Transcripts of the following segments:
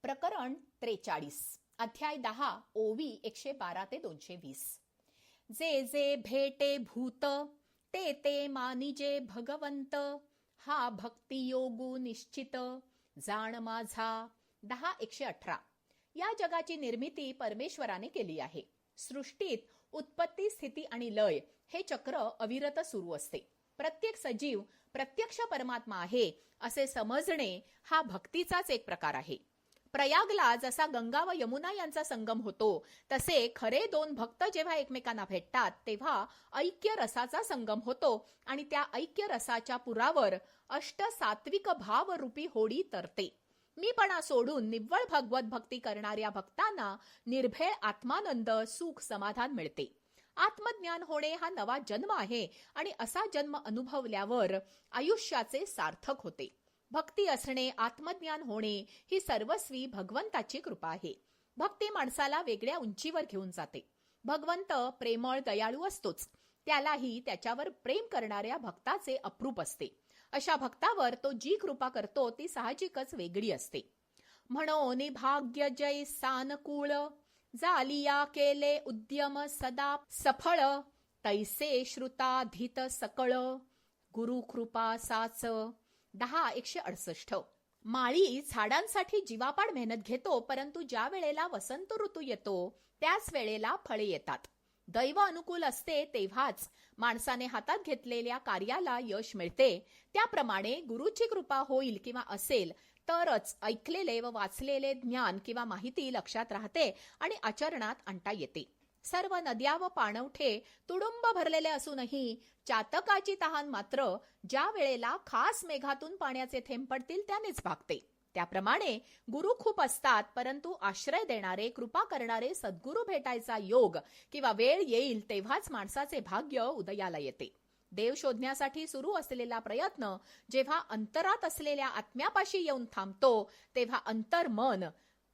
प्रकरण 43 अध्याय 10 ओवी 112 ते 220. जे जे भेटे भूत ते ते मानिजे भगवंत, हा भक्ती योगू निश्चित जाण माझा. 10:118. या जगाची निर्मिती परमेश्वराने केली आहे. सृष्टीत उत्पत्ती, स्थिती आणि लय हे चक्र अविरत सुरू असते. प्रत्येक सजीव प्रत्यक्ष परमात्मा आहे असे समजणे हा भक्तीचाच एक प्रकार आहे. प्रयागला जसा गंगा व यमुना यांचा संगम होतो, तसे खरे दोन भक्त जेव्हा एकमेकांना भेटतात तेव्हा ऐक्य रसाचा संगम होतो आणि त्या ऐक्य रसाच्या पुरावर अष्टसात्विक भाव रूपी होडी तरते. मीपणा सोडून निव्वळ भगवत भक्ती करणाऱ्या भक्तांना निर्भेळ आत्मानंद, सुख, समाधान मिळते. आत्मज्ञान होणे हा नवा जन्म आहे आणि असा जन्म अनुभवल्यावर आयुष्याचे सार्थक होते. भक्ती असणे, आत्मज्ञान होणे ही सर्वस्वी भगवंताची कृपा आहे. भक्ती माणसाला वेगळ्या उंचीवर घेऊन जाते. भगवंत प्रेमळ, दयाळू असतोच, त्यालाही त्याच्यावर प्रेम करणाऱ्या भक्ताचे अप्रूप असते. अशा भक्तावर तो जी कृपा करतो ती साहजिकच वेगळी असते. म्हणून भाग्य जय सानकूळ, जालिया केले उद्यम सदा सफळ, तैसे श्रुताधीत सकळ, गुरु कृपा साच. 10:168. माळी झाडांसाठी जीवापाड मेहनत घेतो, परंतु ज्या वेळेला वसंत ऋतू येतो त्याच वेळेला फळे येतात. दैव अनुकूल असते तेव्हाच माणसाने हातात घेतलेल्या कार्याला यश मिळते. त्याप्रमाणे गुरुची कृपा होईल किंवा असेल तरच ऐकलेले व वाचलेले ज्ञान किंवा माहिती लक्षात राहते आणि आचरणात आणता येते. सर्व नद्या व पाणवठे तुडुंब भरलेले असूनही चातकाची तहान मात्र ज्या वेळेला खास मेघातून पाण्याचे थेंब पडतील त्यानेच भागते. त्याप्रमाणे गुरु खूप असतात, परंतु आश्रय देणारे, कृपा करणारे सद्गुरू भेटायचा योग किंवा वेळ येईल तेव्हाच माणसाचे भाग्य उदयाला येते. देव शोधण्यासाठी सुरू असलेला प्रयत्न जेव्हा अंतरात असलेल्या आत्म्यापाशी येऊन थांबतो, तेव्हा अंतर्मन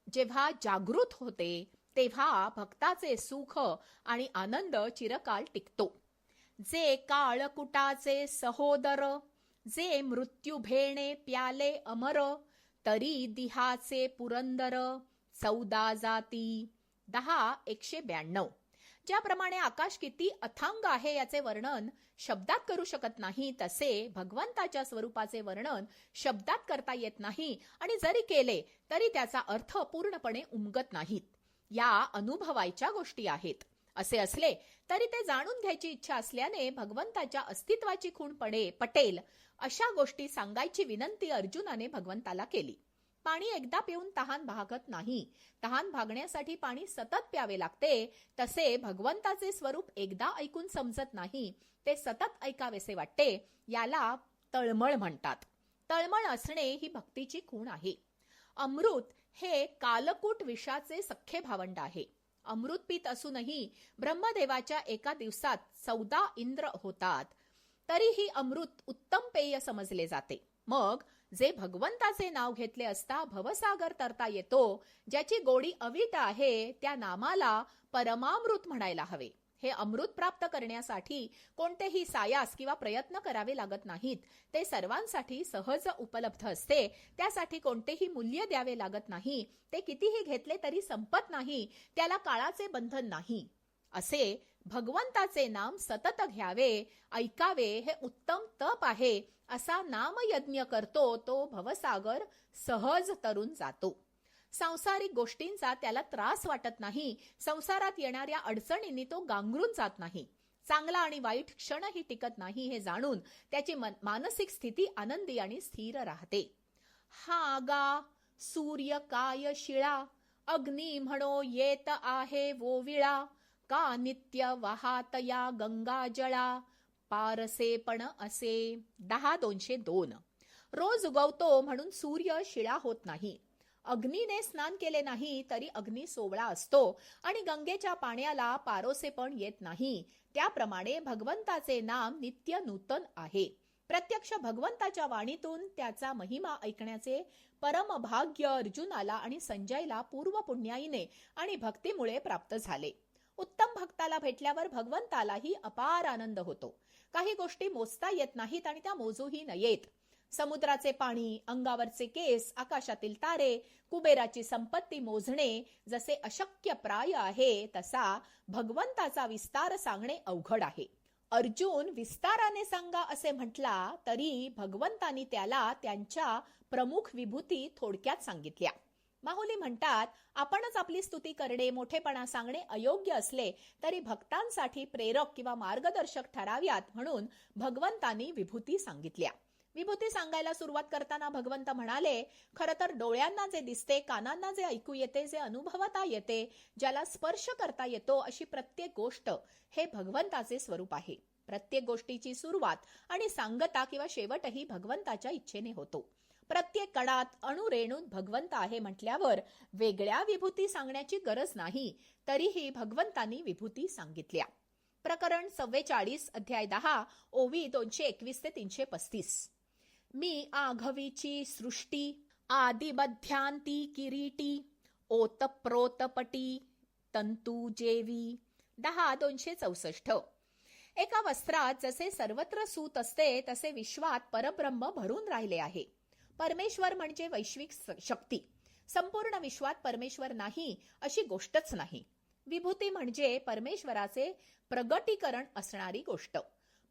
जेव्हा जागृत होते तेव्हा भक्ताचे सुख आणि आनंद चिरकाल टिकतो. जे काळकुटाचे सहोदर, जे मृत्यू भेणे प्याले अमर, तरी दिहाचे पुरंदर 14 जाती. 10:192. ज्याप्रमाणे आकाश किती अथांग आहे याचे वर्णन शब्दात करू शकत नाही, तसे भगवंताच्या स्वरूपाचे वर्णन शब्दात करता येत नाही आणि जरी केले तरी त्याचा अर्थ पूर्णपणे उमगत नाहीत. या अनुभवायच्या गोष्टी आहेत. असे असले तरी ते जाणून घ्यायची इच्छा असल्याने भगवंताच्या अस्तित्वाची खूण पटेल अशा गोष्टी सांगायची विनंती अर्जुनाने भगवंताला केली. पाणी एकदा पिऊन तहान भागत नाही. तहान भागण्यासाठी पाणी सतत प्यावे लागते. तसे भगवंताचे स्वरूप एकदा ऐकून समजत नाही, ते सतत ऐकावेसे वाटते. याला तळमळ म्हणतात. तळमळ असणे ही भक्तीची खूण आहे. अमृत हे कालकूट विषाचे सख्खे भावंड आहे. अमृत पीत असूनही ब्रह्मदेवाच्या एका दिवसात 14 इंद्र होतात, तरीही अमृत उत्तम पेय समजले जाते. मग जे भगवंताचे नाव घेतले असता भवसागर तरता येतो, ज्याची गोडी अवीट आहे, त्या नामाला परमामृत म्हणायला हवे. हे अमृत प्राप्त करण्यासाठी कोणतेही सायास किंवा प्रयत्न करावे लागत नाहीत. ते सर्वांसाठी सहज उपलब्ध असते. त्यासाठी कोणतेही मूल्य द्यावे लागत नाही. ते कितीही घेतले तरी संपत नाही. त्याला काळाचे बंधन नाही. असे भगवंताचे नाम सतत घ्यावे, ऐकावे हे उत्तम तप आहे. असा नामयज्ञ करतो तो भवसागर सहज तरून जातो. सांसारिक गोष्टींचा त्याला त्रास वाटत नाही. संसारात येणाऱ्या अडचणींनी तो गांगरून जात नाही. चांगला आणि वाईट क्षणही टिकत नाही हे जाणून त्याची मानसिक स्थिती आनंदी आणि स्थिर राहते. हा गा सूर्य काय शिळा, अग्नी म्हणो येत आहे वोविळा, का नित्य वाहातया गंगा जळा, पारसे पण असे. 10:202. रोज उगवतो म्हणून सूर्य शिळा होत नाही. अग्नीने स्नान केले नाही तरी अग्नी सोवळा असतो आणि गंगेच्या पाण्याला पारोसे पण येत नाही. त्याप्रमाणे भगवंताचे नाम नित्य नूतन आहे. प्रत्यक्ष भगवंताच्या वाणीतून त्याचा महिमा ऐकण्याचे परम भाग्य अर्जुनाला आणि संजयला पूर्व पुण्याईने आणि भक्तीमुळे प्राप्त झाले. उत्तम भक्ताला भेटल्यावर भगवंतालाही अपार आनंद होतो. काही गोष्टी मोजता येत नाहीत आणि त्या मोजूही नयेत. समुद्राचे पाणी, अंगावरचे केस, आकाशातील तारे, कुबेराची संपत्ती मोजणे जसे अशक्य प्राय आहे, तसा भगवंताचा विस्तार सांगणे अवघड आहे. अर्जुन विस्ताराने सांगा असे म्हटला तरी भगवंतांनी त्याला त्यांच्या प्रमुख विभूती थोडक्यात सांगितल्या. माहुली म्हणतात, आपणच आपली स्तुती करणे, मोठेपणा सांगणे अयोग्य असले तरी भक्तांसाठी प्रेरक किंवा मार्गदर्शक ठराव्यात म्हणून भगवंतांनी विभूती सांगितल्या. विभूती सांगायला सुरुवात करताना भगवंत म्हणाले, खरं तर डोळ्यांना जे दिसते, कानांना जे ऐकू येते, जे अनुभवता येते, ज्याला स्पर्श करता येतो, अशी प्रत्येक गोष्ट हे भगवंताचे स्वरूप आहे. प्रत्येक गोष्टीची सुरुवात आणि सांगता किंवा शेवटही भगवंताच्या इच्छेने होतो. प्रत्येक कणात अणुरेणूत भगवंत आहे म्हटल्यावर वेगळ्या विभूती सांगण्याची गरज नाही, तरीही भगवंतांनी विभूती सांगितल्या. प्रकरण 44 अध्याय 10 ओवी 221 ते 335. मी आघवीची सृष्टी, आदिबध्यांती किरीटी, ओतप्रोतपटी तंतू जेवी. 10:264. एका वस्त्रात जसे सर्वत्र सूत असते तसे विश्वात परब्रह्म भरून राहिले आहे. परमेश्वर म्हणजे वैश्विक शक्ती. संपूर्ण विश्वात परमेश्वर नाही अशी गोष्टच नाही. विभूती म्हणजे परमेश्वराचे प्रगटीकरण असणारी गोष्ट.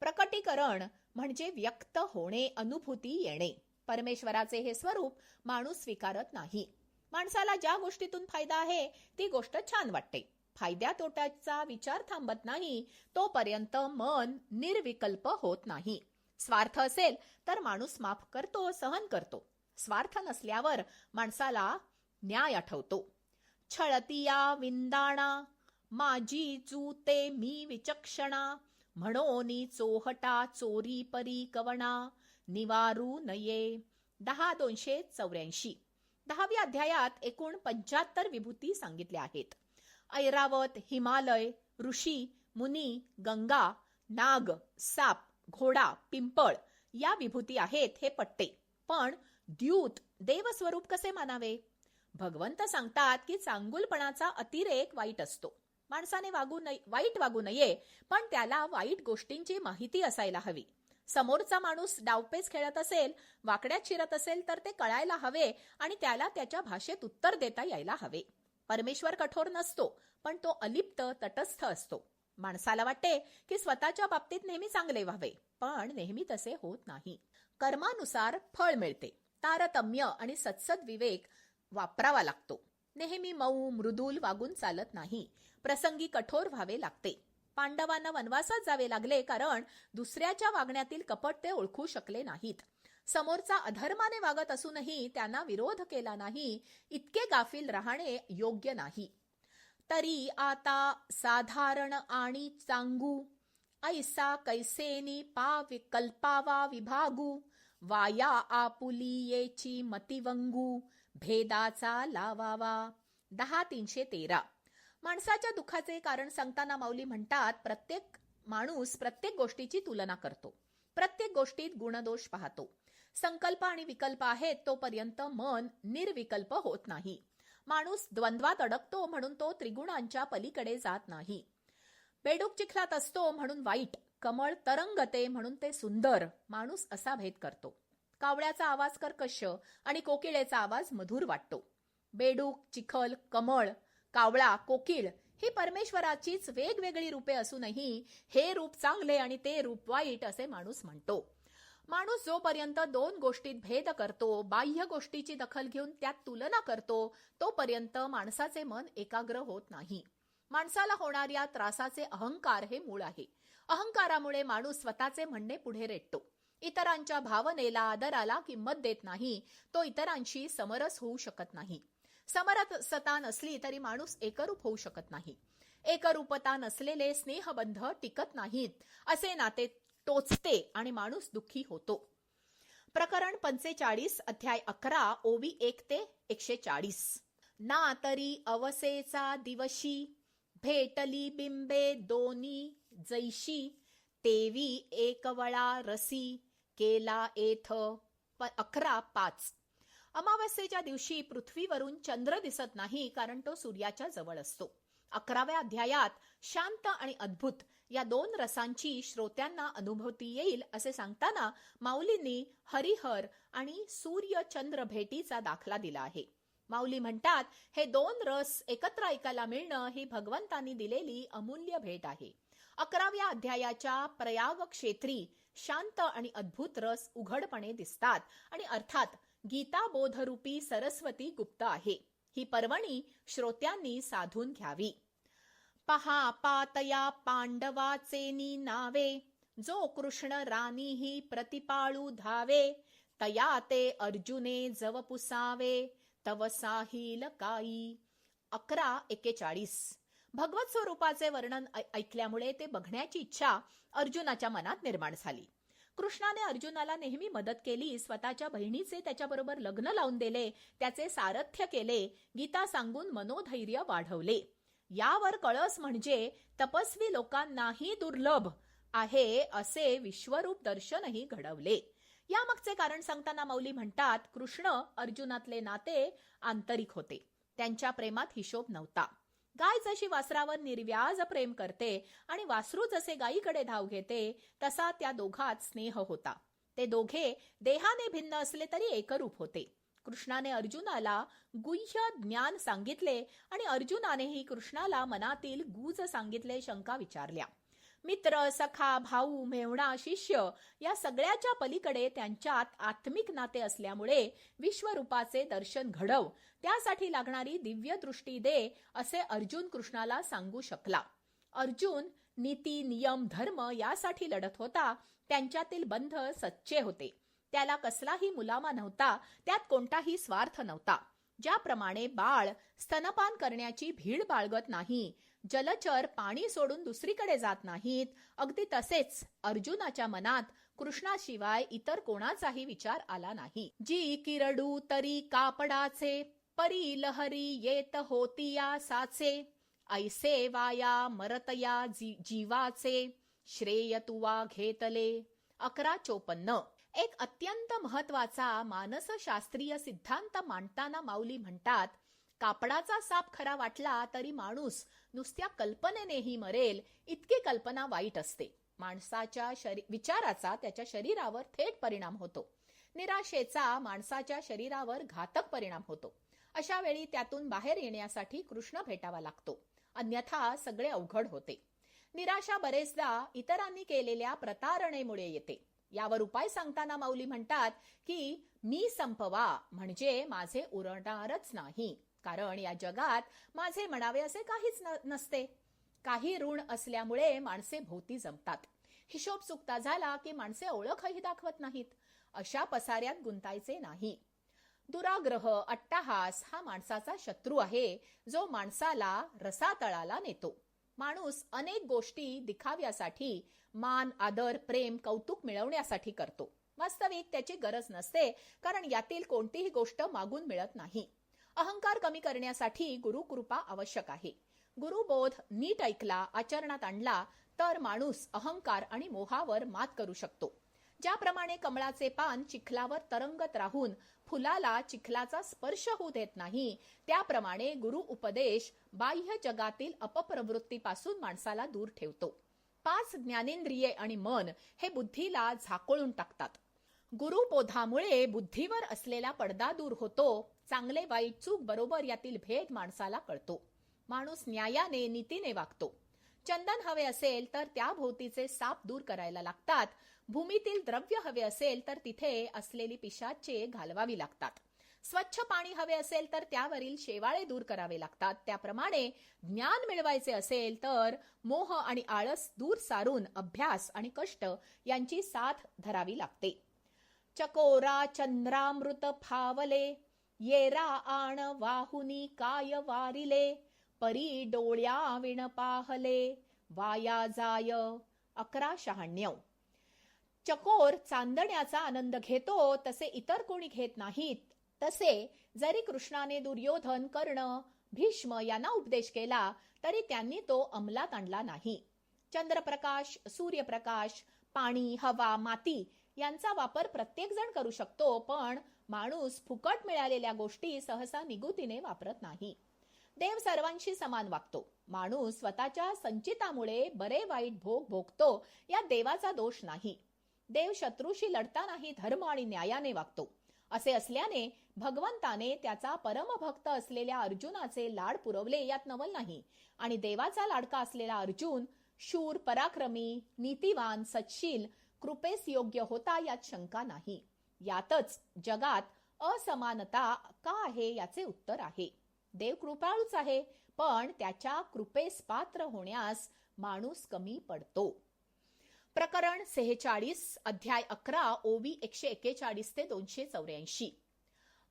प्रकटीकरण म्हणजे व्यक्त होणे, अनुभूती येणे. परमेश्वराचे हे स्वरूप माणूस स्वीकारत नाही. माणसाला ज्या गोष्टीतून फायदा आहे ती गोष्ट छान वाटते. फायद्या तोट्याचा विचार थांबत नाही तोपर्यंत मन निर्विकल्प होत नाही. स्वार्थ असेल तर माणूस माफ करतो, सहन करतो. स्वार्थ नसल्यावर माणसाला न्याय आठवतो. छळतिया विंदाणा, माझी चूते मी विचक्षणा, म्हणोनी चोहटा चोरी परी कवणा, निवारू नये. 10:284. 10व्या अध्यायात एकूण 75 विभूती सांगितल्या आहेत. ऐरावत, हिमालय, ऋषी, मुनी, गंगा, नाग, साप, घोडा, पिंपळ या विभूती आहेत हे पटते. पण द्यूत देवस्वरूप कसे मानावे? भगवंत सांगतात की चांगुलपणाचा अतिरेक वाईट असतो. माणसाने वाईट वागू नये, पण त्याला वाईट गोष्टींची माहिती असायला हवी. समोरचा माणूस डावपेच खेळत असेल, वाकड्यात शिरत असेल तर ते कळायला हवे आणि त्याला त्याच्या भाषेत उत्तर देता यायला हवे. परमेश्वर कठोर नसतो, पण तो अलिप्त, तटस्थ असतो. माणसाला वाटते की स्वतःच्या बाबतीत नेहमी चांगले व्हावे, पण नेहमी तसे होत नाही. कर्मानुसार फळ मिळते. तारतम्य आणि सत्सद विवेक वापरावा लागतो. नेहमी मऊ मृदुल वागून चालत नाही. प्रसंगी कठोर व्हावे लागते. पांडवांना वनवासात जावे लागले कारण दुसऱ्याच्या वागण्यातील कपट ते ओळखू शकले नाहीत. समोरचा अधर्माने वागत असूनही त्यांना विरोध केला नाही, इतके गाफील राहणे योग्य नाही. तरी आता साधारण आणि चांगू, ऐसा कैसेनी कल्पावा विभागू, वाया आपुलियेची मतिवंगू, भेदाचा लावावा. 10:313. माणसाच्या दुःखाचे कारण सांगताना माऊली म्हणतात, प्रत्येक माणूस प्रत्येक गोष्टीची तुलना करतो. प्रत्येक गोष्टीत गुणदोष पाहतो. संकल्प आणि विकल्प आहेत तोपर्यंत मन निर्विकल्प होत नाही. माणूस द्वंद्वात अडकतो म्हणून तो त्रिगुणांच्या पलीकडे जात नाही. बेडूक चिखलात असतो म्हणून वाईट, कमळ तरंगते म्हणून ते सुंदर, माणूस असा भेद करतो. कावळ्याचा आवाज कर्कश आणि कोकिळेचा आवाज मधुर वाटतो. बेडूक, चिखल, कमळ, कावळा, कोकिळ ही परमेश्वराचीच वेगवेगळी रूपे असूनही हे रूप चांगले आणि ते रूप वाईट असे माणूस म्हणतो. माणूस जोपर्यंत दोन गोष्टीत भेद करतो, बाह्य गोष्टीची दखल घेऊन त्यात तुलना करतो, तोपर्यंत माणसाचे मन एकाग्र होत नाही. माणसाला होणाऱ्या त्रासाचे अहंकार हे मूळ आहे. अहंकारामुळे माणूस स्वतःचे म्हणणे पुढे रेटतो. इतरांच्या भावनेला, आदराला किंमत देत नाही. तो इतरांशी समरस होऊ शकत नाही. समरसता नसली तरी माणूस एकरूप होऊ शकत नाही. एकरूपता नसलेले स्नेहबंध टिकत नाहीत. असे नाते टोचते आणि माणूस दुःखी होतो. प्रकरण 45 अध्याय 11 ओवी 1 ते 140. ना तरी अवसेचा दिवशी, भेटली बिंबे दोनी जैशी, तेवी एकवळा रसी, केला एथ. 11:5. अमावस्येच्या दिवशी पृथ्वीवरून चंद्र दिसत नाही कारण तो सूर्याच्या जवळ असतो. 11व्या अध्यायात शांत आणि अद्भुत या दोन रसांची श्रोत्यांना अनुभूती येईल असे सांगताना माऊलींनी हरिहर आणि सूर्य चंद्र भेटीचा दाखला दिला आहे. माऊली म्हणतात, हे दोन रस एकत्र ऐकायला मिळणं ही भगवंतांनी दिलेली अमूल्य भेट आहे. 11व्या अध्यायाच्या प्रयाग क्षेत्री शांत आणि अद्भुत रस उघडपणे दिसतात आणि अर्थात गीता बोधरूपी सरस्वती गुप्त आहे. ही पर्वणी श्रोत्यांनी साधून घ्यावी. पहा पातया पांडवाचे नावे, जो कृष्ण रानीही प्रतिपाळू धावे, तया ते अर्जुने जव पुसावे, तव साहिल काई. 11:41. भगवत स्वरूपाचे वर्णन ऐकल्यामुळे ते बघण्याची इच्छा अर्जुनाच्या मनात निर्माण झाली. कृष्णाने अर्जुनाला नेहमी मदत केली, स्वतःच्या बहिणीचे त्याच्याबरोबर लग्न लावून दिले, त्याचे सारथ्य केले, गीता सांगून मनोधैर्य वाढवले. यावर कळस म्हणजे तपस्वी लोकांनाही दुर्लभ आहे असे विश्वरूप दर्शनही घडवले. यामागचे कारण सांगताना माऊली म्हणतात, कृष्ण अर्जुनातले नाते आंतरिक होते. त्यांच्या प्रेमात हिशोब नव्हता. गाय जशी वासरावर निर्व्याज प्रेम करते आणि वासरू जसे गायीकडे धाव घेते, तसा त्या दोघात स्नेह होता. ते दोघे देहाने भिन्न असले तरी एकरूप होते. कृष्णाने अर्जुनाला गुह्य ज्ञान सांगितले आणि अर्जुनानेही कृष्णाला मनातील गुज सांगितले, शंका विचारल्या. मित्र, सखा, भाऊ, मेव्हणा, शिष्य या सगळ्याच्या पलीकडे त्यांच्यात आत्मिक नाते असल्यामुळे विश्वरूपाचे दर्शन घडव, त्यासाठी लागणारी दिव्य दृष्टी दे असे अर्जुन कृष्णाला सांगू शकला. अर्जुन नीती, नियम, धर्म यासाठी लढत होता. त्यांच्यातील बंध सच्चे होते. त्याला कसलाही मुलामा नव्हता, त्यात कोणताही स्वार्थ नव्हता. ज्याप्रमाणे बाळ स्तनपान करण्याची भीड बाळगत नाही, जलचर पाणी सोडून दुसरीकडे जात नाहीत, अगदी तसेच अर्जुनाच्या मनात कृष्णाशिवाय इतर कोणाचाही विचार आला नाही. जी किरडू तरी कापडाचे, परी लहरी येत होतिया साचे, ऐसे वाया मरतया जीवाचे, श्रेय तुवा घेतले. 11:54. एक अत्यंत महत्वाचा मानसशास्त्रीय सिद्धांत मांडताना माऊली म्हणतात, कापडाचा साप खरा वाटला तरी माणूस नुसत्या कल्पनेनेही मरेल, इतकी कल्पना वाईट असते. माणसाच्या विचाराचा त्याच्या शरीरावर थेट परिणाम होतो. निराशेचा माणसाच्या शरीरावर घातक परिणाम होतो. अशा वेळी त्यातून बाहेर येण्यासाठी कृष्ण भेटावा लागतो, अन्यथा सगळे अवघड होते. निराशा बरेचदा इतरांनी केलेल्या प्रतारणेमुळे येते. यावर उपाय सांगताना माऊली म्हणतात की मी संपवा म्हणजे माझे उरणारच नाही, कारण या जगात माझे म्हणावे असे काहीच नसते. काही ऋण असल्यामुळे माणसे भोवती जमतात. हिशोब चुकता झाला की माणसे ओळखही दाखवत नाहीत. अशा पसाऱ्यात गुंतायचे नाही. दुराग्रह, अट्टहास हा माणसाचा शत्रू आहे, जो माणसाला रसातळाला नेतो. माणूस अनेक गोष्टी दिखाव्यासाठी, मान, आदर, प्रेम, कौतुक मिळवण्यासाठी करतो. वास्तविक त्याची गरज नसते, कारण यातील कोणतीही गोष्ट मागून मिळत नाही. अहंकार कमी करण्यासाठी गुरुकृपा आवश्यक आहे. गुरुबोध नीट ऐकला, आचरणात आणला तर माणूस अहंकार आणि मोहावर मात करू शकतो. ज्याप्रमाणे कमळाचे पान चिखलावर तरंगत राहून फुलाला चिखलाचा स्पर्श होऊ देत नाही, त्याप्रमाणे गुरु उपदेश बाह्य जगातील अपप्रवृत्तीपासून माणसाला दूर ठेवतो. 5 ज्ञानेंद्रिये आणि मन हे बुद्धीला झाकोळून टाकतात. गुरुबोधामुळे बुद्धीवर असलेला पडदा दूर होतो. चांगले वाईट, चूक बरोबर यातील भेद माणसाला कळतो. माणूस न्यायाने, नीतीने वागतो. चंदन हवे असेल तर त्या भोवतीचे साप दूर करायला लागतात. भूमीतील द्रव्य हवे असेल तर तिथे असलेली पिशाचे घालवावी लागतात. स्वच्छ पाणी हवे असेल तर त्यावरील शेवाळे दूर करावे लागतात. त्याप्रमाणे ज्ञान मिळवायचे असेल तर मोह आणि आळस दूर सारून अभ्यास आणि कष्ट यांची साथ धरावी लागते. चकोरा चंद्रामृत फावले, येरा आण वाहुनी काय वारिले, परी डोळ्या विण पाहले, वाया जाय. 11:96. चकोर चांदण्याचा आनंद घेतो तसे इतर कोणी घेत नाहीत. तसे जरी कृष्णाने दुर्योधन, कर्ण, भीष्म यांना उपदेश केला तरी त्यांनी तो अंमलात आणला नाही. चंद्रप्रकाश, सूर्यप्रकाश, पाणी, हवा, माती यांचा वापर प्रत्येक जण करू शकतो, पण माणूस फुकट मिळालेल्या गोष्टी सहसा निगुतीने वापरत नाही. देव सर्वांशी समान वागतो. माणूस स्वतःच्या संचितामुळे बरे वाईट भोग भोगतो, या देवाचा दोष नाही. देव शत्रूशी लढतानाही धर्म आणि न्यायाने वागतो. असे असल्याने भगवंताने त्याचा परमभक्त असलेल्या अर्जुनाचे लाड पुरवले यात नवल नाही. आणि देवाचा लाडका असलेला अर्जुन शूर, पराक्रमी, नीतिवान, सत्शील, कृपेस योग्य होता यात शंका नाही. यातच जगात असमानता का आहे याचे उत्तर आहे. देव कृपाळूच आहे, पण त्याच्या कृपेस पात्र होण्यास माणूस कमी पडतो. प्रकरण 46, अध्याय 11, ओवी 141 ते 284.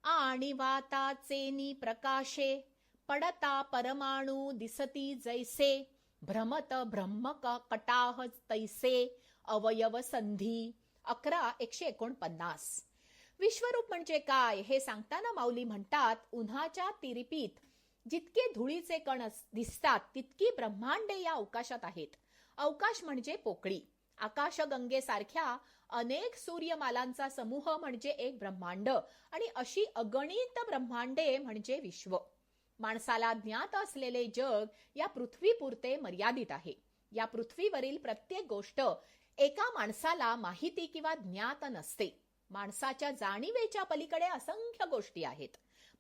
आणि वाताचेनी प्रकाशे पडता परमाणू दिसती जैसे, भ्रमत ब्रह्म कटाह तैसे अवयव संधी. 11:149. विश्वरूप म्हणजे काय हे सांगताना माऊली म्हणतात, उन्हाच्या तिरिपीत जितके धुळीचे कण दिसतात तितकी ब्रह्मांडे या अवकाशात आहेत. अवकाश म्हणजे पोकळी. आकाशगंगेसारख्या अनेक सूर्यमालांचा समूह म्हणजे एक ब्रह्मांड, आणि अशी अगणित ब्रह्मांडे म्हणजे विश्व. माणसाला ज्ञात असलेले जग या पृथ्वीपुरते मर्यादित आहे. या पृथ्वीवरील प्रत्येक गोष्ट एका माणसाला माहिती किंवा ज्ञात नसते. माणसाच्या जाणीवेच्या पलीकडे असंख्य गोष्टी आहेत.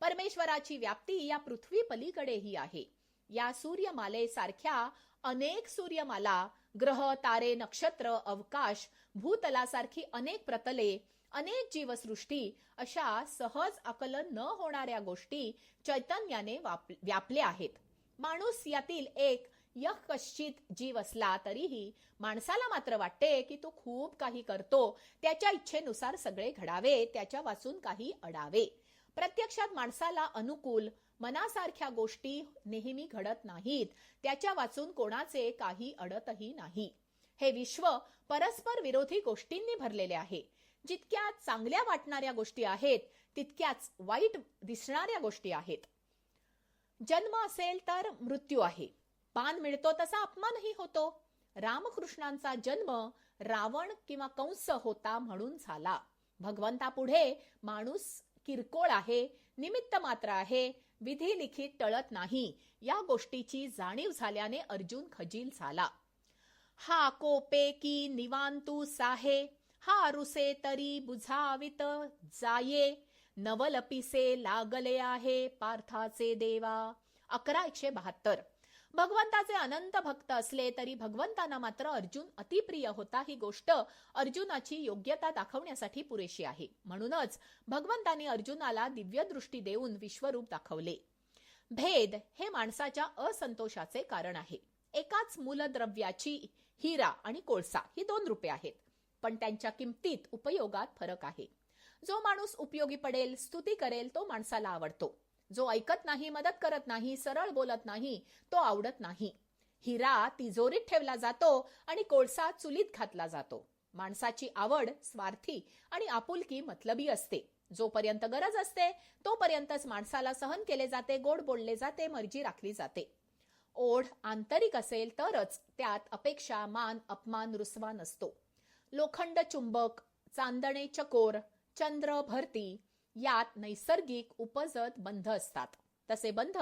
परमेश्वराची व्याप्ती या पृथ्वी पलीकडेही आहे. या सूर्यमालेसारख्या अनेक सूर्यमाला, ग्रह, तारे, नक्षत्र, अवकाश, भूतलासारखी अनेक प्रतले, अनेक जीवसृष्टी, अशा सहज आकलन न होणाऱ्या गोष्टी चैतन्याने व्यापल्या आहेत. माणूस यातील एक यःकश्चित जीव असला तरीही माणसाला मात्र वाटते की तो खूप काही करतो, त्याच्या इच्छेनुसार सगळे घडावे, त्याच्या वाचून काही अडावे. प्रत्यक्षात माणसाला अनुकूल मनासारख्या गोष्टी नेहमी घडत नाहीत, त्याच्या वाचून कोणाचे काही अडतही नाही. हे विश्व परस्पर विरोधी गोष्टींनी भरलेले आहे. जितक्या चांगल्या वाटणाऱ्या गोष्टी आहेत तितक्याच वाईट दिसणाऱ्या गोष्टी आहेत. जन्म असेल तर मृत्यू आहे. मान मिळतो तसा अपमानही होतो. रामकृष्णांचा जन्म रावण किंवा कंस होता म्हणून झाला. भगवंतापुढे माणूस किरकोळ आहे, निमित्त मात्र आहे, विधी लिखित टळत नाही. या गोष्टीची जाणीव झाल्याने अर्जुन खजील झाला. हा कोपे की निवांतू साहे, हा रुसे तरी बुझावित जाये, नवलपिसे लागले आहे पार्थाचे देवा. 11:172. भगवंताचे अनंत भक्त असले तरी भगवंतांना मात्र अर्जुन अतिप्रिय होता ही गोष्ट अर्जुनाची योग्यता दाखवण्यासाठी पुरेशी आहे. म्हणूनच भगवंतांनी अर्जुनाला दिव्य दृष्टी देऊन विश्वरूप दाखवले. भेद हे माणसाच्या असंतोषाचे कारण आहे. एकाच मूलद्रव्याची हिरा आणि कोळसा ही 2 रूपे आहेत, पण त्यांच्या किमतीत, उपयोगात फरक आहे. जो माणूस उपयोगी पडेल, स्तुती करेल, तो माणसाला आवडतो. जो ऐकत नाही, मदत करत नाही, सरळ बोलत नाही, तो आवडत नाही. हिरा तिजोरीत ठेवला जातो आणि कोळसा चुलीत घातला जातो. माणसाची आवड स्वार्थी आणि आपुलकी मतलबी असते. जोपर्यंत गरज असते तोपर्यंतच माणसाला सहन केले जाते, गोड बोलले जाते, मर्जी राखली जाते. ओढ आंतरिक असेल तरच त्यात अपेक्षा, मान, अपमान, रुसवा नसतो. लोखंड चुंबक, चांदणे चकोर, चंद्र भरती यात नैसर्गिक उपजत बंध असतात. तसे बंध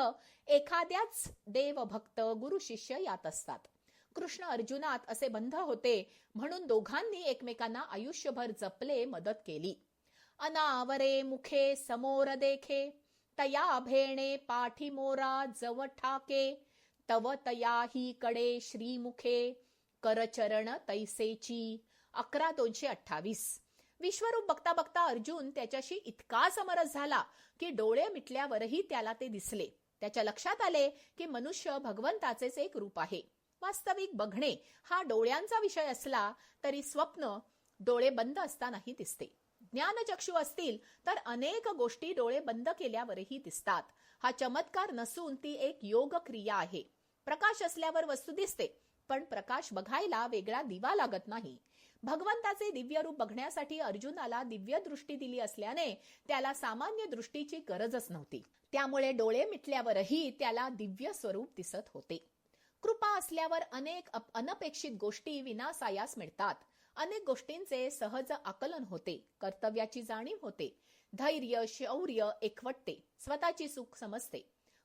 एखाद्याच देवभक्त गुरु शिष्य यात असतात. कृष्ण अर्जुनात असे बंध होते म्हणून दोघांनी एकमेकांना आयुष्यभर जपले, मदत केली. अनावरे मुखे समोर देखे, तया भेणे पाठीमोरा जव ठाके, तव तया ही कडे श्रीमुखे, करचरण तैसेची. 11:228. विश्वरूप बघता बघता अर्जुन त्याच्याशी इतका समरस झाला की डोळे मिटल्यावरही त्याला ते दिसले. त्याच्या लक्षात आले की मनुष्य भगवंताचेच एक रूप आहे. वास्तविक बघणे हा डोळ्यांचा विषय असला तरी स्वप्न डोळे बंद असतानाही दिसते. ज्ञानचक्षु असतील तर अनेक गोष्टी डोळे बंद केल्यावरही दिसतात. हा चमत्कार नसून ती एक योग क्रिया आहे. प्रकाश असल्यावर वस्तू दिसते, पण प्रकाश बघायला वेगळा दिवा लागत नाही. भगवंताचे दिव्य रूप बघण्यासाठी अर्जुनाला दिव्य दृष्टी दिली असल्याने त्याला सामान्य दृष्टीची गरजच नव्हती. त्यामुळे डोळे मिटल्यावरही त्याला दिव्य स्वरूप दिसत होते. कृपा असल्यावर अनेक अनपेक्षित गोष्टी विनासायास मिळतात. अनेक गोष्टींचे सहज आकलन होते, कर्तव्याची जाणीव होते, धैर्य, शौर्य एकवटते, स्वतःची सुख समजते.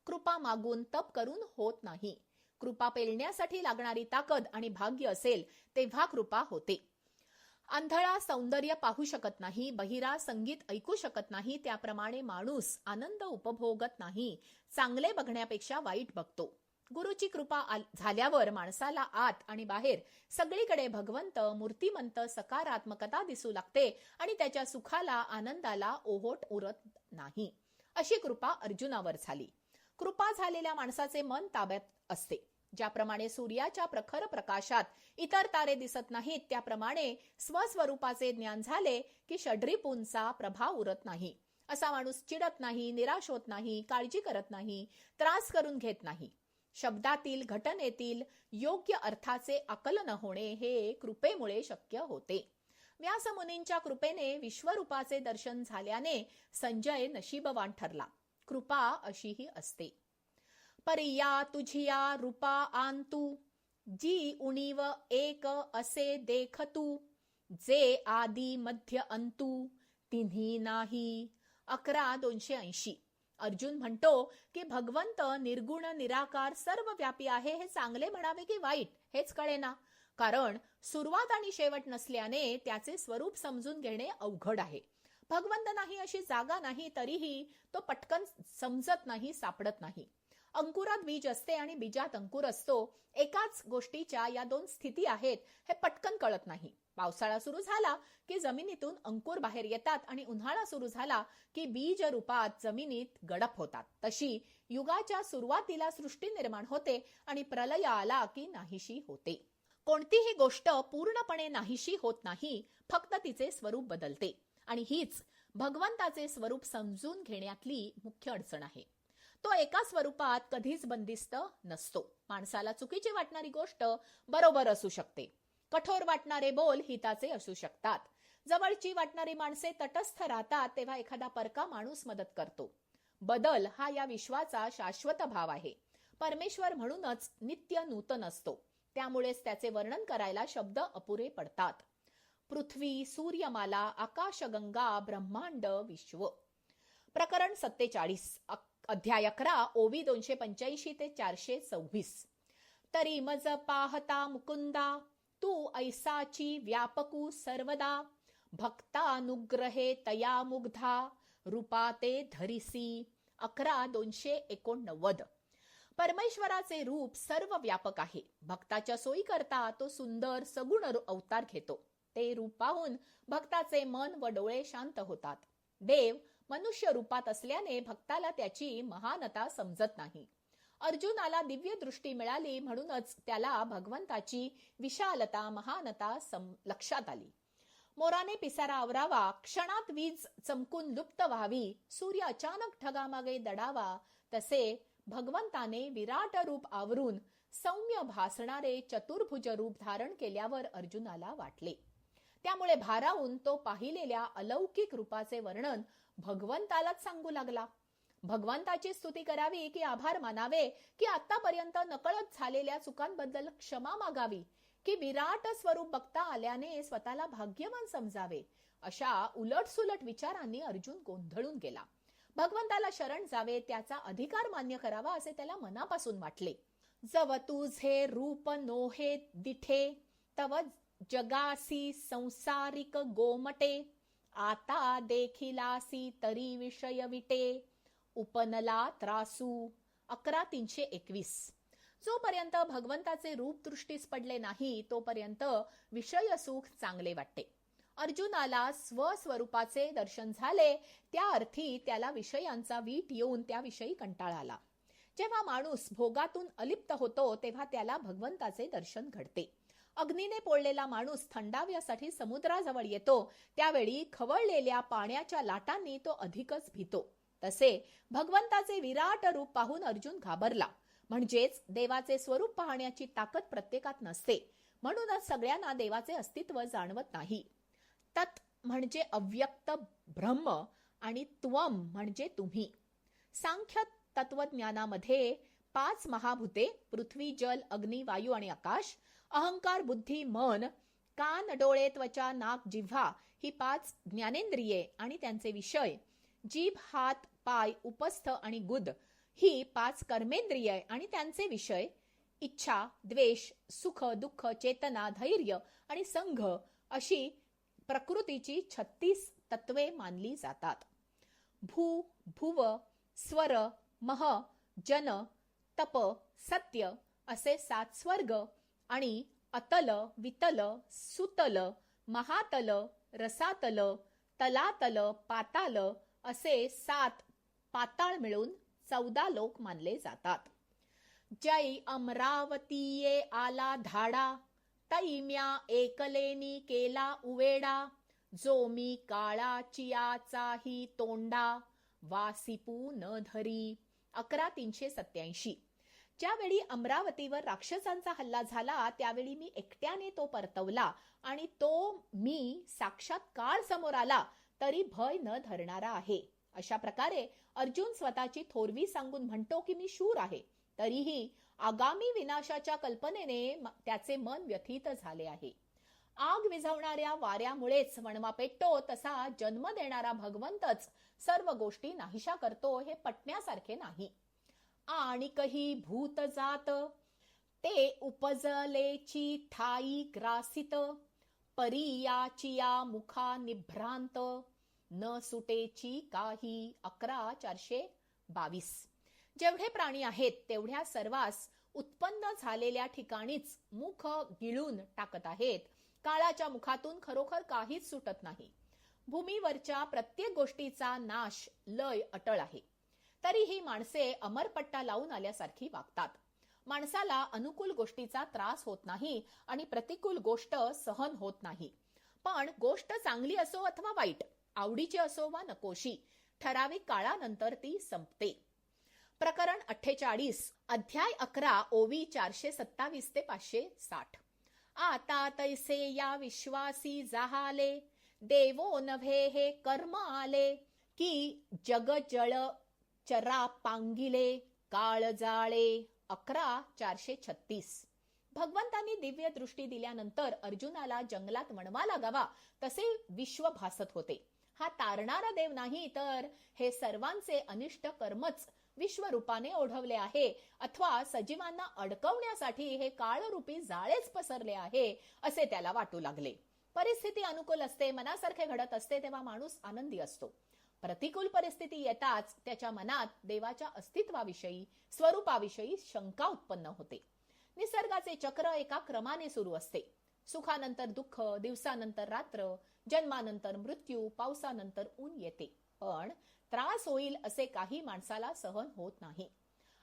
कृपा मागून तप करून होत नाही. कृपा पेलण्यासाठी लागणारी ताकद आणि भाग्य असेल तेव्हा कृपा होते. आंधळा सौंदर्य पाहू शकत नाही, बहिरा संगीत ऐकू शकत नाही, त्याप्रमाणे माणूस आनंद उपभोगत नाही, चांगले बघण्यापेक्षा वाईट बघतो. गुरुची कृपा झाल्यावर माणसाला आत आणि बाहेर सगळीकडे भगवंत, मूर्तिमंत, सकारात्मकता दिसू लागते आणि त्याच्या सुखाला, आनंदाला ओहोट उरत नाही. अशी कृपा अर्जुनावर झाली. कृपा झालेल्या माणसाचे मन ताब्यात असते. ज्याप्रमाणे सूर्याच्या प्रखर प्रकाशात इतर तारे दिसत नाहीत, त्याप्रमाणे स्वस्वरूपाचे ज्ञान झाले की षड्रिपूंचा प्रभाव उरत नाही. असा माणूस चिडत नाही, निराश होत नाही, काळजी करत नाही, त्रास करून घेत नाही. शब्दातील, घटनेतील योग्य अर्थाचे आकलन होणे हे कृपेमुळे शक्य होते. व्यासमुनींच्या कृपेने विश्वरूपाचे दर्शन झाल्याने संजय नशीबवान ठरला. कृपा अशीही असते. परिया तुझिया रूपा आंतू, जी उणीव एक असे देखतू, जे आदी मध्य अंतू, तिन्ही नाही. 11:280. अर्जुन म्हणतो की भगवंत निर्गुण, निराकार, सर्व व्यापी आहे. हे चांगले म्हणावे की वाईट हेच कळेना. कारण सुरुवात आणि शेवट नसल्याने त्याचे स्वरूप समजून घेणे अवघड आहे. भगवंत नाही अशी जागा नाही, तरीही तो पटकन समजत नाही, सापडत नाही. अंकुरात बीज असते आणि बीजात अंकुर असतो. एकाच गोष्टीच्या या दोन स्थिती आहेत हे पटकन कळत नाही. पावसाळा सुरू झाला की जमिनीतून अंकुर बाहेर येतात आणि उन्हाळा सुरू झाला की बीज रूपात जमिनीत गडप होतात. तशी युगाच्या सुरुवातीला सृष्टी निर्माण होते आणि प्रलय आला की नाहीशी होते. कोणतीही गोष्ट पूर्णपणे नाहीशी होत नाही, फक्त तिचे स्वरूप बदलते. आणि हीच भगवंताचे स्वरूप समजून घेण्यातली मुख्य अडचण आहे. तो एका स्वरूपात कधीच बंदिस्त नसतो. माणसाला चुकीची वाटणारी गोष्ट बरोबर असू शकते. कठोर वाटणारे बोल हिताचे असू शकतात. जवळची वाटणारी माणसे तटस्थ राहतात तेव्हा एखादा परका माणूस मदत करतो. बदल हा या विश्वाचा शाश्वत भाव आहे. परमेश्वर म्हणूनच नित्य नूतन असतो. त्यामुळेच त्याचे वर्णन करायला शब्द अपुरे पडतात. पृथ्वी, सूर्यमाला, आकाशगंगा, ब्रह्मांड, विश्व. प्रकरण 47, अध्याय 11, ओवी 285 ते 426. तरी मज पाहता मुकुंदा, तू ऐसाची व्यापकू सर्वदा, भक्तानुग्रहे तया मुग्धा, रूपा ते धरिसी. 11:289. परमेश्वराचे रूप सर्व व्यापक आहे. भक्ताच्या सोयी करता तो सुंदर सगुण अवतार घेतो. ते रूप पाहून भक्ताचे मन व डोळे शांत होतात. देव मनुष्य रूपात असल्याने भक्ताला त्याची महानता समजत नाही. अर्जुनाला दिव्य दृष्टी मिळाली म्हणूनच त्याला भगवंताची विशालता, महानता लक्षात आली. मोराने पिसारा आवरावा, क्षणात वीज चमकून लुप्त व्हावी, सूर्य अचानक ढगामागे दडावा, तसे भगवंताने विराट रूप आवरून सौम्य भासणारे चतुर्भुज रूप धारण केल्यावर अर्जुनाला वाटले. त्यामुळे भारावून तो पाहिलेल्या अलौकिक रूपाचे वर्णन भगवंतालाच सांगू लागला. भगवंताची स्तुती करावी की आभार मानावे, की आतापर्यंत नकळत झालेल्या चुकांबद्दल क्षमा मागावी, की विराट स्वरूप बघता आल्याने स्वतःला भाग्यवान समजावे, अशा उलटसुलट विचारांनी अर्जुन गोंधळून गेला. भगवंताला शरण जावे, त्याचा अधिकार मान्य करावा असे त्याला मनापासून वाटले. जव तुझे रूप नोहे दिठे, तव जगासी संसारिक गोमटे, आता देखिलासी तरी विषय विटे, उपनला त्रासू. 11:321. जोपर्यंत भगवंताचे रूप दृष्टीस पडले नाही तोपर्यंत विषय सुख चांगले वाटते. अर्जुनाला स्वस्वरूपाचे दर्शन झाले, त्या अर्थी त्याला विषयांचा वीट येऊन त्याविषयी कंटाळा आला. जेव्हा माणूस भोगातून अलिप्त होतो तेव्हा त्याला भगवंताचे दर्शन घडते. अग्नीने पोळलेला माणूस थंडाव्यासाठी समुद्राजवळ येतो, त्यावेळी खवळलेल्या पाण्याच्या लाटांनी तो अधिकच भीतो. तसे भगवंताचे विराट रूप पाहून अर्जुन घाबरला. म्हणजेच देवाचे स्वरूप पाहण्याची ताकद प्रत्येकात नसते. म्हणूनच सगळ्यांना देवाचे अस्तित्व जाणवत नाही. तत् म्हणजे अव्यक्त ब्रह्म आणि त्वम म्हणजे तुम्ही. सांख्य तत्वज्ञानामध्ये 5 महाभूते पृथ्वी, जल, अग्नी, वायू आणि आकाश, अहंकार, बुद्धी, मन, कान, डोळे, त्वचा, नाक, जिव्हा ही 5 ज्ञानेंद्रिये आणि त्यांचे विषय, जीभ, हात, पाय, उपस्थ आणि गुद ही 5 कर्मेंद्रिय आणि त्यांचे विषय इच्छा, द्वेष, सुख, दुःख, चेतना, धैर्य आणि संघ अशी प्रकृतीची 36 तत्वे मानली जातात. भू, भुव, स्वर, मह, जन, तप, सत्य असे 7 स्वर्ग आणि अतल, वितल, सुतल, महातल, रसातल, तलातल, पाताल असे 7 पाताळ मिळून 14 लोक मानले जातात. जय अमरावतीये आला धाडा, तैम्या एकलेनी केला उवेडा, जो मी काळाचियाचाही तोंडा, वासिपू न धरी. 11,387. ज्यावेळी अमरावतीवर राक्षसांचा हल्ला झाला त्यावेळी मी एकट्याने तो परतवला आणि तो मी साक्षात काळ समोर आला तरी भय न धरणारा आहे. अशा प्रकारे अर्जुन स्वतःची थोरवी सांगून म्हणतो की मी शूर आहे. तरीही आगामी विनाशाच्या कल्पनेने त्याचे मन व्यथित झाले आहे. आग विझवणाऱ्या वाऱ्यामुळेच वणवा पेटतो तसा जन्म देणारा भगवंतच सर्व गोष्टी नाहीशा करतो हे पटण्यासारखे नाही. आणि कही भूत जात ते उपजलेची ठाई ग्रासित, परियाचिया मुखा निभ्रांत, न सुटेची काही. 11,422. जेवढे प्राणी आहेत तेवढ्या सर्वांस उत्पन्न झालेल्या ठिकाणीच मुख गिळून टाकत आहेत. काळाच्या मुखातून खरोखर काहीच सुटत नाही. भूमीवरच्या प्रत्येक गोष्टीचा नाश, लय अटळ आहे. तरीही माणसे अमरपट्टा लावून आल्यासारखी वागतात. माणसाला अनुकूल गोष्टीचा त्रास होत नाही आणि प्रतिकूल गोष्ट सहन होत नाही. पण गोष्ट चांगली असो अथवा वाईट, आवडीची असो वा नकोशी, ठराविक काळानंतर ती संपते. प्रकरण 48, अध्याय 11, ओवी 427 ते 560. आता तैसे या विश्वासी जाहाले, देवो नव्हे हे कर्म आले, की जग जळ चरा पांगिले, काळ जाळे. 11,436. भगवंतांनी दिव्य दृष्टी दिल्यानंतर अर्जुनाला जंगलात वणवा लागावा तसे विश्व भासत होते. हा तारणारा देव नाही तर हे सर्वांचे अनिष्ट कर्मच विश्वरूपाने ओढवले आहे अथवा सजीवांना अडकवण्यासाठी हे काळरूपी जाळेच पसरले आहे असे त्याला वाटू लागले. परिस्थिती अनुकूल असते, मनासारखे घडत असते तेव्हा माणूस आनंदी असतो. प्रतिकूल परिस्थिती येताच त्याच्या मनात देवाच्या अस्तित्वाविषयी, स्वरूपाविषयी शंका उत्पन्न होते. निसर्गाचे चक्र एका क्रमाने सुरू असते. सुखानंतर दुःख, दिवसानंतर रात्र, जन्मानंतर मृत्यू, पावसानंतर ऊन येते. पण त्रास होईल असे काही माणसाला सहन होत नाही.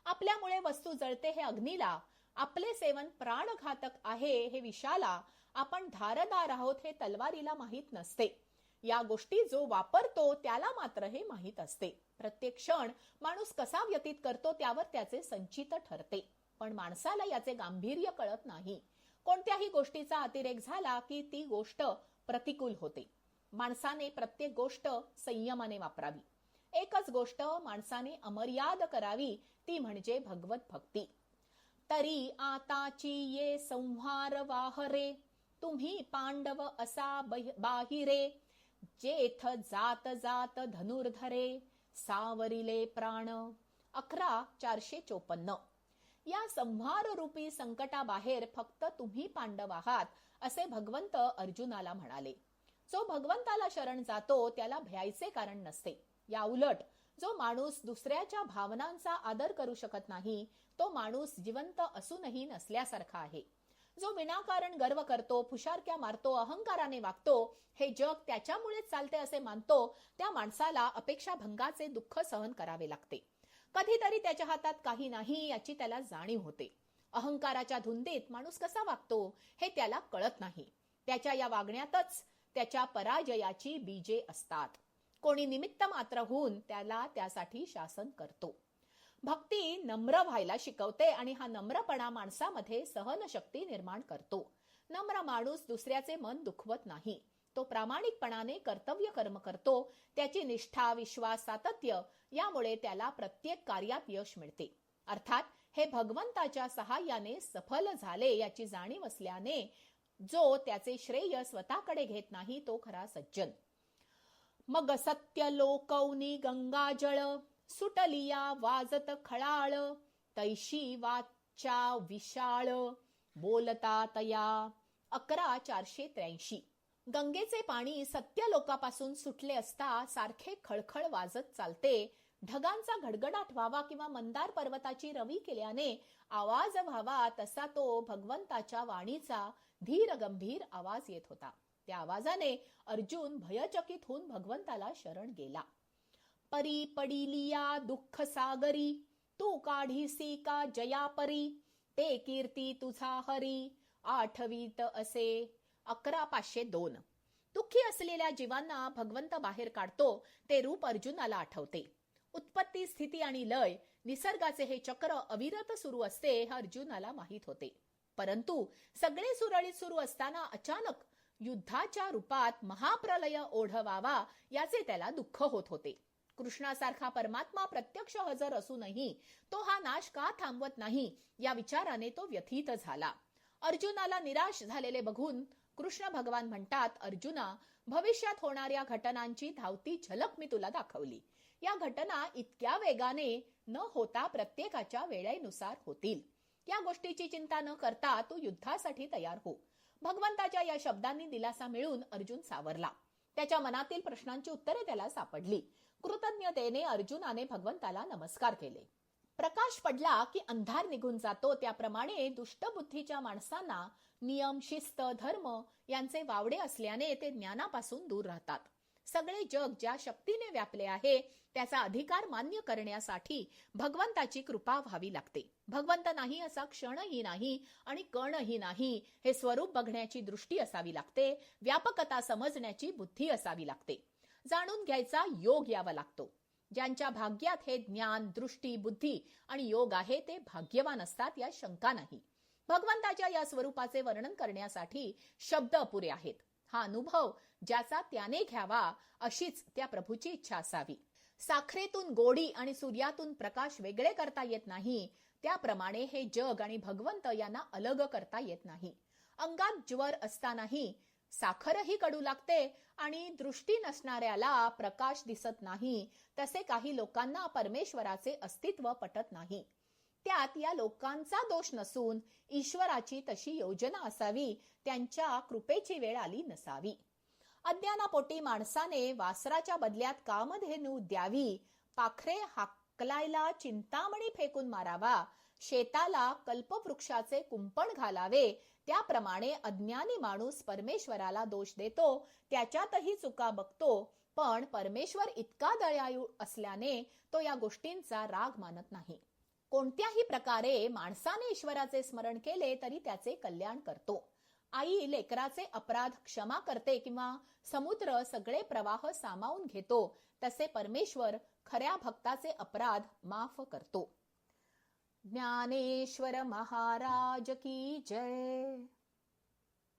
आपल्यामुळे वस्तू जळते हे अग्नीला, आपले सेवन प्राणघातक आहे हे विषाला, आपण धारदार आहोत हे तलवारीला माहीत नसते. या गोष्टी जो वापरतो त्याला मात्र हे माहीत असते. प्रत्येक क्षण माणूस कसा व्यतीत करतो त्यावर त्याचे संचित ठरते. पण माणसाला याचे गांभीर्य कळत नाही. कोणत्याही गोष्टीचा अतिरेक झाला की ती गोष्ट प्रतिकूल होते. माणसाने प्रत्येक गोष्ट संयमाने वापरावी. एकच गोष्ट माणसाने अमर्याद करावी ती म्हणजे भगवत भक्ती. तरी आताची ये संहार वाहरे, तुम्ही पांडव असा बाहिरे, जेथ जात जात धनुर्धरे, सावरिले प्राण. 11,454. या संहार रूपी संकटाबाहेर फक्त तुम्ही पांडव आहात असे भगवंत अर्जुनाला म्हणाले. जो भगवंताला शरण जातो त्याला भयायचे कारण नसते. या उलट जो माणूस दुसऱ्याच्या भावनांचा आदर करू शकत नाही तो माणूस जिवंत असूनही नसल्यासारखा आहे. जो विनाकारण गर्व करतो, फुशारक्या मारतो, अहंकाराने वागतो, हे जग त्याच्यामुळेच चालते असे मानतो त्या माणसाला अपेक्षाभंगाचे दुःख सहन करावे लागते. कधीतरी त्याच्या हातात काही नाही याची त्याला जाणीव होते. अहंकाराच्या धुंदीत माणूस कसा वागतो हे त्याला कळत नाही. त्याच्या या वागण्यातच त्याच्या पराजयाची बीजे असतात. कोणी निमित्त मात्र होऊन त्याला त्यासाठी शासन करतो. भक्ती नम्र व्हायला शिकवते आणि हा नम्रपणा माणसामध्ये सहनशक्ती निर्माण करतो. नम्र माणूस दुसऱ्याचे मन दुखवत नाही. तो प्रामाणिकपणाने कर्तव्य कर्म करतो. त्याची निष्ठा, विश्वास, सातत्य यामुळे त्याला प्रत्येक कार्यात यश मिळते. अर्थात हे भगवंताच्या सहाय्याने सफल झाले याची जाणीव असल्याने जो त्याचे श्रेय स्वतःकडे घेत नाही तो खरा सज्जन. मग सत्य लोकौनी गंगाजळ, सुटलिया वाजत खळाळ, तैशी वाचा विशाळ, बोलता तया. 11,483. गंगेचे पाणी सत्य लोकापासून सुटले असता सारखे खळखळ वाजत चालते. ढगांचा गडगडाट व्हावा किंवा मंदार पर्वताची रवी केल्याने आवाज व्हावा तसा तो भगवंताच्या वाणीचा धीर गंभीर आवाज येत होता. त्या आवाजाने अर्जुन भयचकित होऊन भगवंताला शरण गेला. परी पडिलिया दुःख सागरी, तू काढीसी का जया परी, ते कीर्ती तुझा हरी, आठवीत असे. 11,502. दुःखी असलेल्या जीवांना भगवंत बाहेर काढतो ते रूप अर्जुनाला आठवते. उत्पत्ती, स्थिती आणि लय, निसर्गाचे हे चक्र अविरत सुरू असते हे अर्जुनाला माहीत होते. परंतु सगळे सुरळीत सुरू असताना अचानक युद्धाच्या रूपात महाप्रलय ओढवावा याचे त्याला दुःख होत होते. कृष्णासारखा परमात्मा प्रत्यक्ष हजर असूनही तो हा नाश का थांबवत नाही या विचाराने तो व्यथित झाला. अर्जुनाला निराश झालेले बघून कृष्ण भगवान म्हणतात, अर्जुना, भविष्यात होणाऱ्या घटनांची धावती झलक मी तुला दाखवली. या घटना इतक्या वेगाने न होता प्रत्येकाच्या वेळेनुसार होतील. या गोष्टीची चिंता न करता तू युद्धासाठी तयार हो. भगवंताच्या या शब्दांनी दिलासा मिळून अर्जुन सावरला. त्याच्या मनातील प्रश्नांची उत्तरे त्याला सापडली. कृतज्ञतेने अर्जुनाने भगवंताला नमस्कार केले. प्रकाश पडला की अंधार निघून जातो, त्याप्रमाणे दुष्टबुद्धीच्या माणसांना नियम, शिस्त, धर्म यांचे वावडे असल्याने ते ज्ञानापासून दूर राहतात. सगळे जग ज्या शक्तीने व्यापले आहे त्याचा अधिकार मान्य करण्यासाठी भगवंताची कृपा व्हावी लागते. भगवंत नाही असा क्षणही नाही आणि कणही नाही हे स्वरूप बघण्याची दृष्टी असावी लागते. व्यापकता समजण्याची बुद्धी असावी लागते. जाणून घ्यायचा योग यावा लागतो. ज्यांच्या भाग्यात हे ज्ञान, दृष्टी, बुद्धी आणि योग आहे ते भाग्यवान असतात, या शंका नाही. भगवंताच्या या स्वरूपाचे वर्णन करण्यासाठी शब्द अपुरे आहेत. हा अनुभव ज्याचा त्याने घ्यावा अशीच त्या प्रभूची इच्छा असावी. साखरेतून गोडी आणि सूर्यातून प्रकाश वेगळे करता येत नाही, त्याप्रमाणे हे जग आणि भगवंत यांना अलग करता येत नाही. अंगात ज्वर असतानाही साखरही कडू लागते आणि दृष्टी नसणाऱ्याला प्रकाश दिसत नाही. तसे काही लोकांना परमेश्वराचे अस्तित्व पटत नाही. त्यात या लोकांचा दोष नसून ईश्वराची तशी योजना असावी, त्यांच्या कृपेची वेळ आली नसावी. अज्ञानापोटी माणसाने वासराच्या बदल्यात कामधेनू द्यावी, पाखरे हाकलायला चिंतामणी फेकून मारावा, शेताला कल्पवृक्षाचे कुंपण घालावे, त्याप्रमाणे अज्ञानी माणूस परमेश्वराला दोष देतो, त्याच्यातही चुका बघतो, पण परमेश्वर इतका दयाळू असल्याने तो या गोष्टींचा राग मानत नाही. कोणत्याही प्रकारे माणसाने ईश्वराचे स्मरण केले तरी त्याचे कल्याण करतो. आई लेकराचे अपराध क्षमा करते किंवा समुद्र सगळे प्रवाह सामावून घेतो, तसे परमेश्वर खऱ्या भक्ताचे अपराध माफ करतो. ज्ञानेश्वर महाराज की जय.